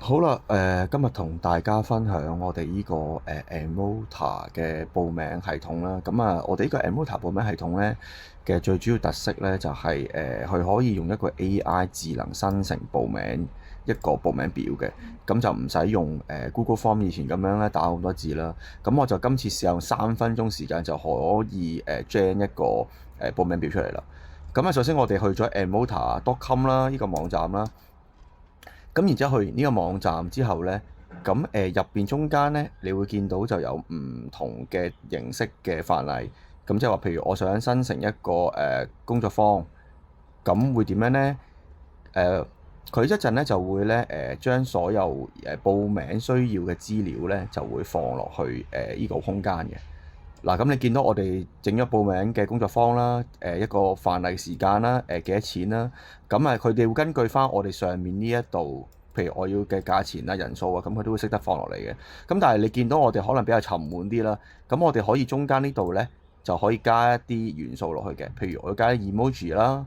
好啦，今日同大家分享我哋呢個Enmota 嘅報名系統啦。咁啊，我哋呢個 Enmota 報名系統咧嘅最主要特色咧就係佢可以用一個 AI 智能生成報名一個報名表嘅，咁就唔使用Google Form 以前咁樣咧打好多字啦。咁我就今次試用3分鐘時間就可以generate 一個報名表出嚟啦。咁啊，首先我哋去咗 Enmota.com 啦，呢個網站啦。咁然之後去完呢個網站之後呢，咁入邊中間呢，你會見到就有唔同嘅形式嘅範例。咁即係話，譬如我想生成一個工作坊，咁會點樣呢？佢一陣呢就會呢將所有報名需要嘅資料呢就會放落去呢個空間嘅。嗱，咁你見到我哋整咗報名嘅工作坊啦，一個範例時間啦，幾多錢啦，咁啊佢哋會根據翻我哋上面呢一度，譬如我要嘅價錢啊、人數啊，咁佢都會識得放落嚟嘅。咁但係你見到我哋可能比較沉悶啲啦，咁我哋可以中間呢度咧就可以加一啲元素落去嘅，譬如我要加啲 emoji 啦，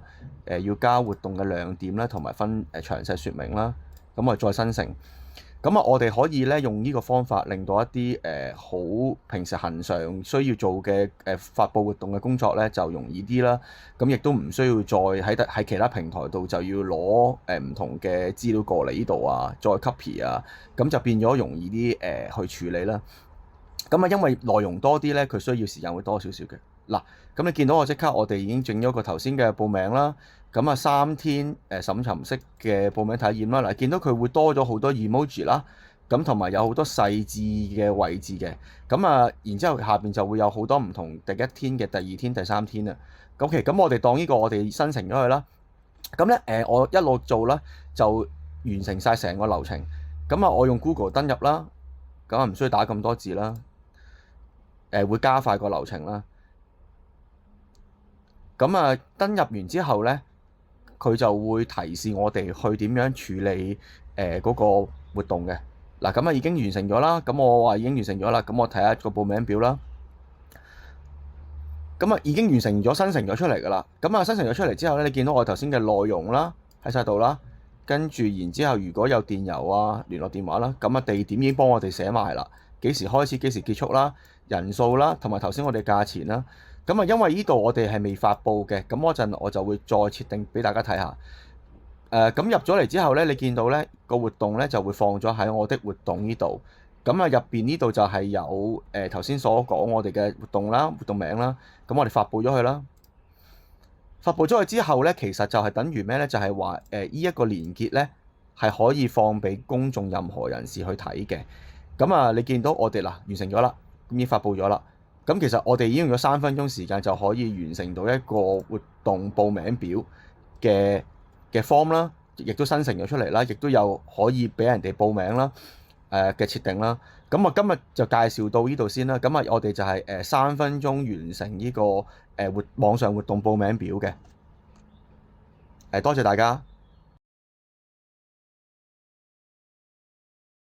要加活動嘅亮點啦，同埋分詳細説明啦，咁我哋再生成。咁啊，我哋可以咧用呢個方法，令到一啲好平時恆常需要做嘅發佈活動嘅工作咧，就容易啲啦。咁亦都唔需要再喺其他平台度就要攞唔同嘅資料過嚟呢度啊，再 copy 啊，咁就變咗容易啲去處理啦。咁啊，因為內容多啲咧，佢需要時間會多少少嘅。嗱，咁你見到我哋已經整咗個頭先嘅報名啦。咁啊3天審尋式嘅報名體驗啦。嗱，見到佢會多咗好多 emoji 啦，咁同埋有好多細緻嘅位置嘅。咁啊，然之後下邊就會有好多唔同第一天嘅、第二天、第三天啊。咁其實咁我哋當呢個我哋生成咗佢啦。咁咧我一路做啦，就完成晒成個流程。咁啊，我用 Google 登入啦，咁啊唔需要打咁多字啦。會加快個流程啦。咁啊，登入完之後咧，佢就會提示我哋去點樣處理嗰個活動嘅。嗱，咁啊已經完成咗啦。咁我話已經完成咗啦。咁我睇下個報名表啦。咁啊已經完成咗，生成咗出嚟㗎啦。咁啊生成咗出嚟之後咧，你見到我頭先嘅內容啦，喺晒度啦。跟住然之後，如果有電郵啊、聯絡電話啦，咁啊地點已經幫我哋寫埋啦。幾時開始、幾時結束啦？人數啦，同埋頭先我哋價錢啦。咁啊，因為呢度我哋係未發布嘅，咁嗰陣我就會再設定俾大家睇下。咁入咗嚟之後咧，你見到咧個活動咧就會放咗喺我的活動呢度。咁啊入邊呢度就係有頭先所講我哋嘅活動啦、活動名啦。咁我哋發布咗佢啦。發布咗佢之後咧，其實就係等於咩咧？就係話呢一個連結咧係可以放俾公眾任何人士去睇嘅。咁啊，你見到我哋嗱完成咗啦，已經發布咗啦。咁其實我哋已經用咗3分鐘時間就可以完成到一個活動報名表嘅 form 啦，亦都生成咗出嚟啦，亦都有可以俾人哋報名啦嘅設定啦。咁我今日就介紹到呢度先啦。咁啊，我哋就係3分鐘完成呢個網上活動報名表嘅。多謝大家。